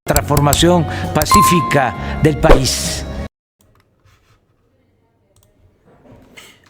Transformación pacífica del país.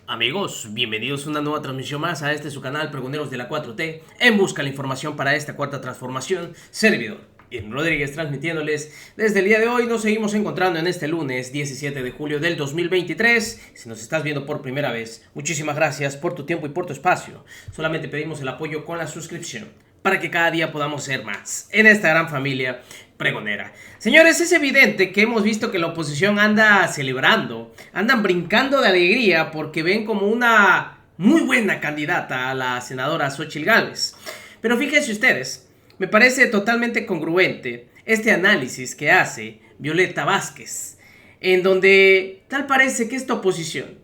Amigos, bienvenidos a una nueva transmisión más a su canal Pregoneros de la 4T, en busca de la información para esta cuarta transformación. Servidor Irving Rodríguez transmitiéndoles desde el día de hoy. Nos seguimos encontrando en este lunes 17 de julio del 2023. Si nos estás viendo por primera vez, muchísimas gracias por tu tiempo y por tu espacio. Solamente pedimos el apoyo con la suscripción para que cada día podamos ser más en esta gran familia pregonera. Señores, es evidente que hemos visto que la oposición anda celebrando, andan brincando de alegría porque ven como una muy buena candidata a la senadora Xóchitl Gálvez. Pero fíjense ustedes, me parece totalmente congruente este análisis que hace Violeta Vázquez, en donde tal parece que esta oposición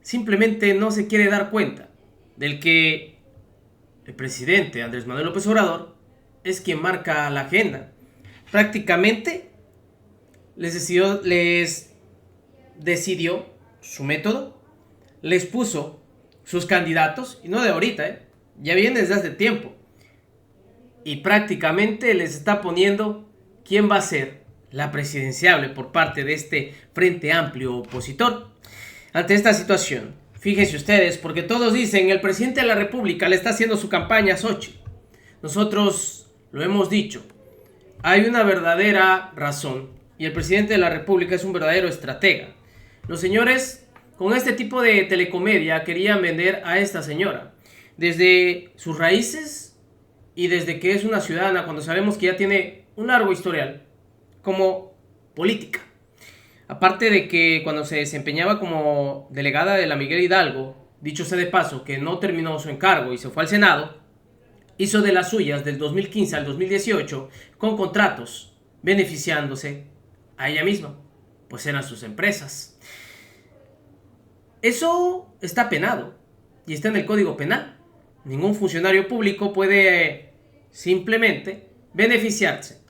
simplemente no se quiere dar cuenta del que el presidente Andrés Manuel López Obrador es quien marca la agenda. Prácticamente les decidió su método, les puso sus candidatos, y no de ahorita, ya viene desde hace tiempo. Y prácticamente les está poniendo quién va a ser la presidenciable por parte de este Frente Amplio opositor. Ante esta situación, fíjense ustedes, porque todos dicen el presidente de la República le está haciendo su campaña a Xóchitl. Nosotros lo hemos dicho. Hay una verdadera razón y el presidente de la República es un verdadero estratega. Los señores con este tipo de telecomedia querían vender a esta señora desde sus raíces y desde que es una ciudadana, cuando sabemos que ya tiene un largo historial como política. Aparte de que cuando se desempeñaba como delegada de la Miguel Hidalgo, dicho sea de paso que no terminó su encargo y se fue al Senado, hizo de las suyas del 2015 al 2018 con contratos, beneficiándose a ella misma, pues eran sus empresas. Eso está penado y está en el Código Penal. Ningún funcionario público puede simplemente beneficiarse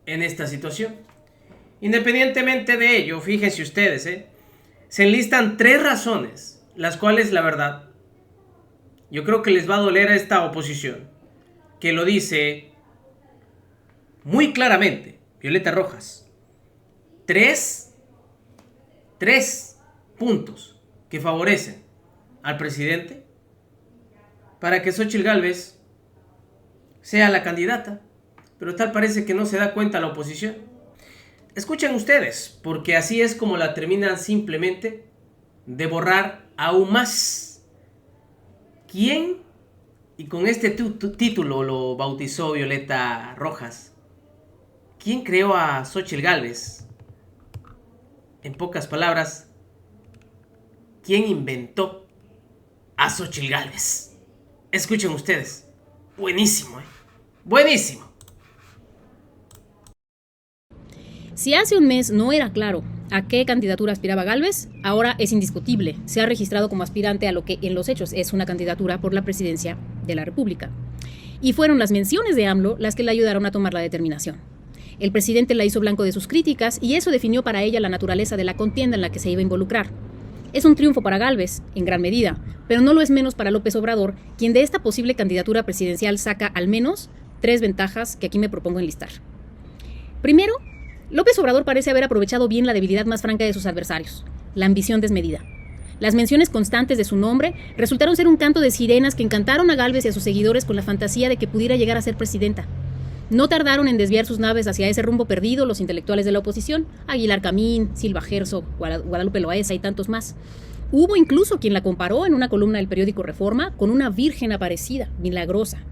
en esta situación. Independientemente de ello, fíjense ustedes, se enlistan 3 razones, las cuales la verdad yo creo que les va a doler a esta oposición, que lo dice muy claramente Violeta Rojas. 3 puntos que favorecen al presidente para que Xóchitl Gálvez sea la candidata, pero tal parece que no se da cuenta la oposición. Escuchen ustedes, porque así es como la terminan simplemente de borrar aún más. ¿Quién? Y con este título lo bautizó Violeta Rojas. ¿Quién creó a Xóchitl Gálvez? En pocas palabras, ¿quién inventó a Xóchitl Gálvez? Escuchen ustedes. Buenísimo, buenísimo. Si hace un mes no era claro a qué candidatura aspiraba Gálvez, ahora es indiscutible. Se ha registrado como aspirante a lo que en los hechos es una candidatura por la presidencia de la República. Y fueron las menciones de AMLO las que le ayudaron a tomar la determinación. El presidente la hizo blanco de sus críticas y eso definió para ella la naturaleza de la contienda en la que se iba a involucrar. Es un triunfo para Gálvez, en gran medida, pero no lo es menos para López Obrador, quien de esta posible candidatura presidencial saca al menos 3 ventajas que aquí me propongo enlistar. Primero, López Obrador parece haber aprovechado bien la debilidad más franca de sus adversarios, la ambición desmedida. Las menciones constantes de su nombre resultaron ser un canto de sirenas que encantaron a Gálvez y a sus seguidores con la fantasía de que pudiera llegar a ser presidenta. No tardaron en desviar sus naves hacia ese rumbo perdido los intelectuales de la oposición, Aguilar Camín, Silva Herzog, Guadalupe Loaesa y tantos más. Hubo incluso quien la comparó en una columna del periódico Reforma con una virgen aparecida, milagrosa.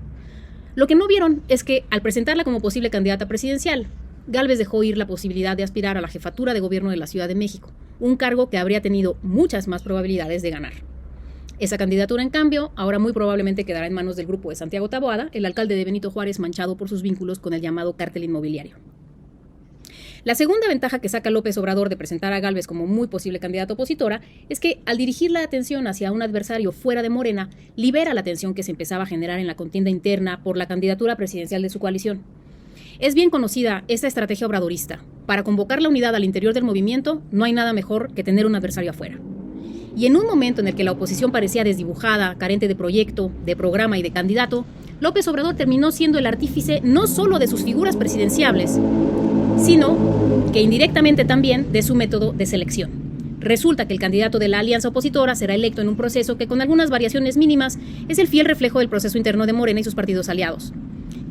Lo que no vieron es que, al presentarla como posible candidata presidencial, Gálvez dejó ir la posibilidad de aspirar a la jefatura de gobierno de la Ciudad de México, un cargo que habría tenido muchas más probabilidades de ganar. Esa candidatura, en cambio, ahora muy probablemente quedará en manos del grupo de Santiago Taboada, el alcalde de Benito Juárez manchado por sus vínculos con el llamado cártel inmobiliario. La segunda ventaja que saca López Obrador de presentar a Gálvez como muy posible candidata opositora es que, al dirigir la atención hacia un adversario fuera de Morena, libera la tensión que se empezaba a generar en la contienda interna por la candidatura presidencial de su coalición. Es bien conocida esta estrategia obradorista. Para convocar la unidad al interior del movimiento, no hay nada mejor que tener un adversario afuera. Y en un momento en el que la oposición parecía desdibujada, carente de proyecto, de programa y de candidato, López Obrador terminó siendo el artífice no solo de sus figuras presidenciables, sino que indirectamente también de su método de selección. Resulta que el candidato de la alianza opositora será electo en un proceso que, con algunas variaciones mínimas, es el fiel reflejo del proceso interno de Morena y sus partidos aliados.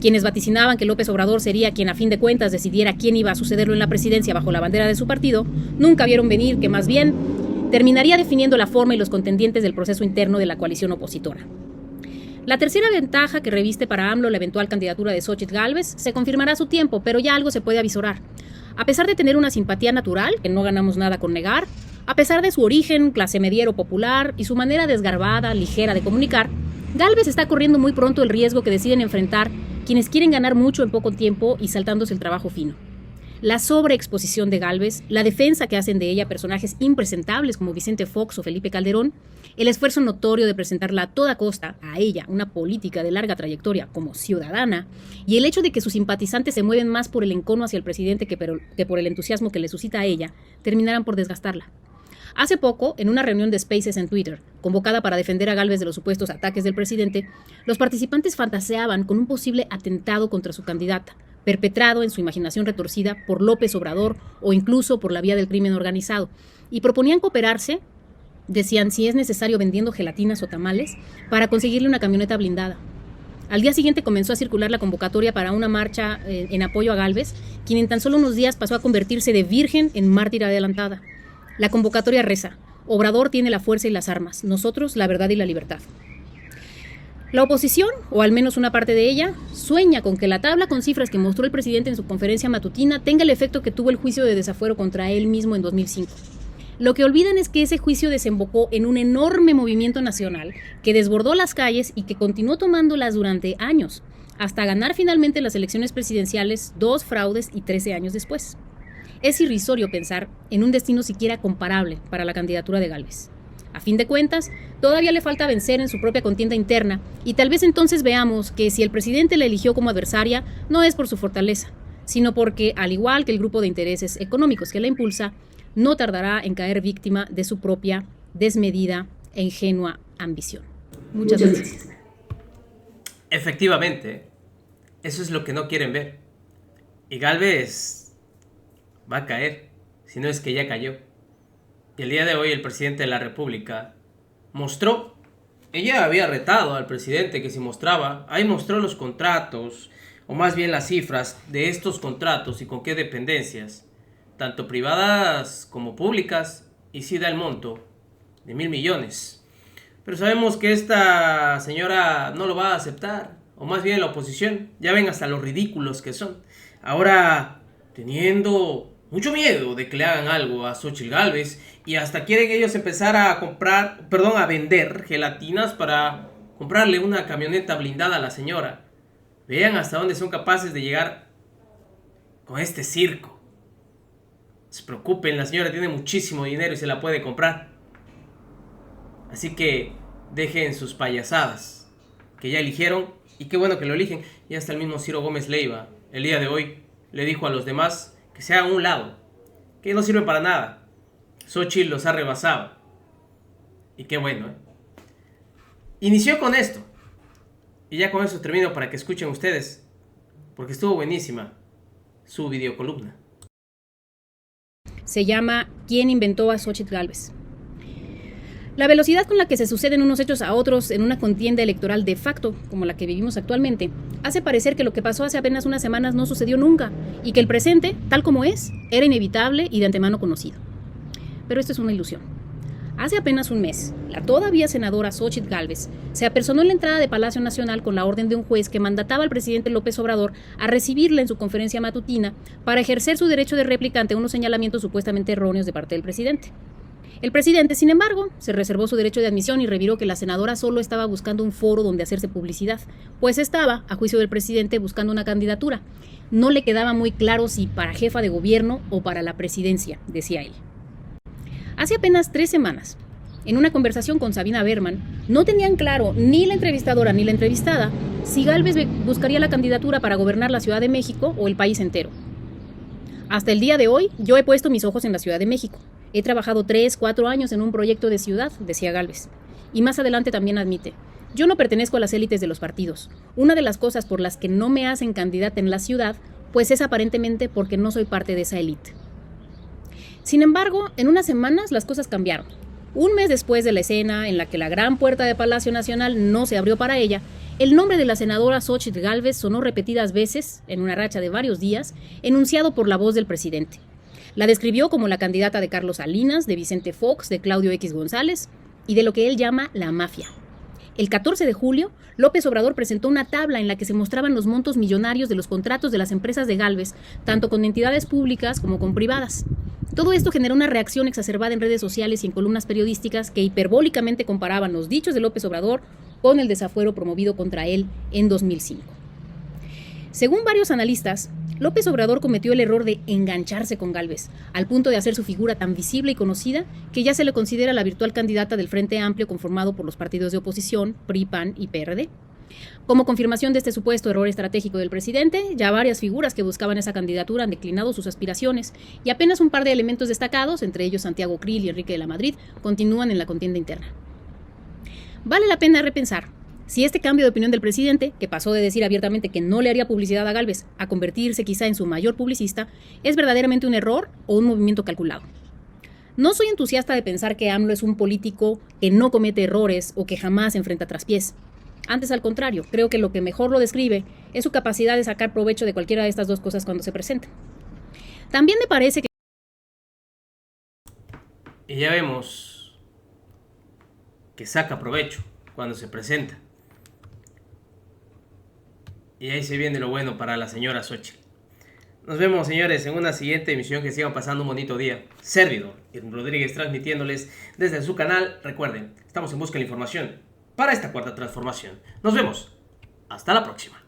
Quienes vaticinaban que López Obrador sería quien a fin de cuentas decidiera quién iba a sucederlo en la presidencia bajo la bandera de su partido, nunca vieron venir que más bien terminaría definiendo la forma y los contendientes del proceso interno de la coalición opositora. La tercera ventaja que reviste para AMLO la eventual candidatura de Xóchitl Gálvez se confirmará a su tiempo, pero ya algo se puede avisorar. A pesar de tener una simpatía natural, que no ganamos nada con negar, a pesar de su origen clase mediero popular y su manera desgarbada, ligera de comunicar, Gálvez está corriendo muy pronto el riesgo que deciden enfrentar quienes quieren ganar mucho en poco tiempo y saltándose el trabajo fino. La sobreexposición de Gálvez, la defensa que hacen de ella personajes impresentables como Vicente Fox o Felipe Calderón, el esfuerzo notorio de presentarla a toda costa, a ella, una política de larga trayectoria como ciudadana, y el hecho de que sus simpatizantes se mueven más por el encono hacia el presidente que por el entusiasmo que le suscita a ella, terminarán por desgastarla. Hace poco, en una reunión de Spaces en Twitter, convocada para defender a Gálvez de los supuestos ataques del presidente, los participantes fantaseaban con un posible atentado contra su candidata, perpetrado en su imaginación retorcida por López Obrador o incluso por la vía del crimen organizado, y proponían cooperarse, decían, si es necesario vendiendo gelatinas o tamales, para conseguirle una camioneta blindada. Al día siguiente comenzó a circular la convocatoria para una marcha en apoyo a Gálvez, quien en tan solo unos días pasó a convertirse de virgen en mártir adelantada. La convocatoria reza: Obrador tiene la fuerza y las armas, nosotros la verdad y la libertad. La oposición, o al menos una parte de ella, sueña con que la tabla con cifras que mostró el presidente en su conferencia matutina tenga el efecto que tuvo el juicio de desafuero contra él mismo en 2005. Lo que olvidan es que ese juicio desembocó en un enorme movimiento nacional que desbordó las calles y que continuó tomándolas durante años, hasta ganar finalmente las elecciones presidenciales 2 fraudes y 13 años después. Es irrisorio pensar en un destino siquiera comparable para la candidatura de Gálvez. A fin de cuentas, todavía le falta vencer en su propia contienda interna y tal vez entonces veamos que si el presidente la eligió como adversaria no es por su fortaleza, sino porque, al igual que el grupo de intereses económicos que la impulsa, no tardará en caer víctima de su propia desmedida e ingenua ambición. Muchas gracias. Efectivamente, eso es lo que no quieren ver. Y Gálvez va a caer, si no es que ya cayó. Y el día de hoy el presidente de la República mostró, ella había retado al presidente que si mostraba, ahí mostró los contratos, o más bien las cifras de estos contratos y con qué dependencias, tanto privadas como públicas, y sí da el monto de 1,000 millones. Pero sabemos que esta señora no lo va a aceptar, o más bien la oposición, ya ven hasta los ridículos que son. Ahora, teniendo mucho miedo de que le hagan algo a Xóchitl Gálvez y hasta quieren ellos empezar a vender gelatinas para comprarle una camioneta blindada a la señora. Vean hasta dónde son capaces de llegar con este circo. No se preocupen, la señora tiene muchísimo dinero y se la puede comprar. Así que dejen sus payasadas, que ya eligieron, y qué bueno que lo eligen. Y hasta el mismo Ciro Gómez Leiva, el día de hoy, le dijo a los demás que se hagan a un lado, que no sirve para nada. Xóchitl los ha rebasado. Y qué bueno, ¿eh? Inició con esto. Y ya con eso termino para que escuchen ustedes, porque estuvo buenísima su videocolumna. Se llama ¿Quién inventó a Xóchitl Gálvez? La velocidad con la que se suceden unos hechos a otros en una contienda electoral de facto, como la que vivimos actualmente, hace parecer que lo que pasó hace apenas unas semanas no sucedió nunca, y que el presente, tal como es, era inevitable y de antemano conocido. Pero esto es una ilusión. Hace apenas un mes, la todavía senadora Xóchitl Gálvez se apersonó en la entrada de Palacio Nacional con la orden de un juez que mandataba al presidente López Obrador a recibirla en su conferencia matutina para ejercer su derecho de réplica ante unos señalamientos supuestamente erróneos de parte del presidente. El presidente, sin embargo, se reservó su derecho de admisión y reviró que la senadora solo estaba buscando un foro donde hacerse publicidad, pues estaba, a juicio del presidente, buscando una candidatura. No le quedaba muy claro si para jefa de gobierno o para la presidencia, decía él. Hace apenas 3 semanas, en una conversación con Sabina Berman, no tenían claro ni la entrevistadora ni la entrevistada si Gálvez buscaría la candidatura para gobernar la Ciudad de México o el país entero. Hasta el día de hoy, yo he puesto mis ojos en la Ciudad de México. He trabajado 3-4 años en un proyecto de ciudad, decía Gálvez. Y más adelante también admite, Yo no pertenezco a las élites de los partidos. Una de las cosas por las que no me hacen candidata en la ciudad, pues es aparentemente porque no soy parte de esa élite. Sin embargo, en unas semanas las cosas cambiaron. Un mes después de la escena en la que la gran puerta de Palacio Nacional no se abrió para ella, el nombre de la senadora Xóchitl Gálvez sonó repetidas veces, en una racha de varios días, enunciado por la voz del presidente. La describió como la candidata de Carlos Salinas, de Vicente Fox, de Claudio X González y de lo que él llama la mafia. El 14 de julio, López Obrador presentó una tabla en la que se mostraban los montos millonarios de los contratos de las empresas de Gálvez, tanto con entidades públicas como con privadas. Todo esto generó una reacción exacerbada en redes sociales y en columnas periodísticas que hiperbólicamente comparaban los dichos de López Obrador con el desafuero promovido contra él en 2005. Según varios analistas, López Obrador cometió el error de engancharse con Gálvez, al punto de hacer su figura tan visible y conocida que ya se le considera la virtual candidata del Frente Amplio conformado por los partidos de oposición, PRI, PAN y PRD. Como confirmación de este supuesto error estratégico del presidente, ya varias figuras que buscaban esa candidatura han declinado sus aspiraciones y apenas un par de elementos destacados, entre ellos Santiago Krill y Enrique de la Madrid, continúan en la contienda interna. Vale la pena repensar si este cambio de opinión del presidente, que pasó de decir abiertamente que no le haría publicidad a Gálvez a convertirse quizá en su mayor publicista, es verdaderamente un error o un movimiento calculado. No soy entusiasta de pensar que AMLO es un político que no comete errores o que jamás se enfrenta a traspiés. Antes, al contrario, creo que lo que mejor lo describe es su capacidad de sacar provecho de cualquiera de estas dos cosas cuando se presenta. También me parece que... Y ya vemos que saca provecho cuando se presenta. Y ahí se viene lo bueno para la señora Xóchitl. Nos vemos, señores, en una siguiente emisión. Que sigan pasando un bonito día. Servidor Irving Rodríguez transmitiéndoles desde su canal. Recuerden, estamos en busca de la información para esta cuarta transformación. Nos vemos. Hasta la próxima.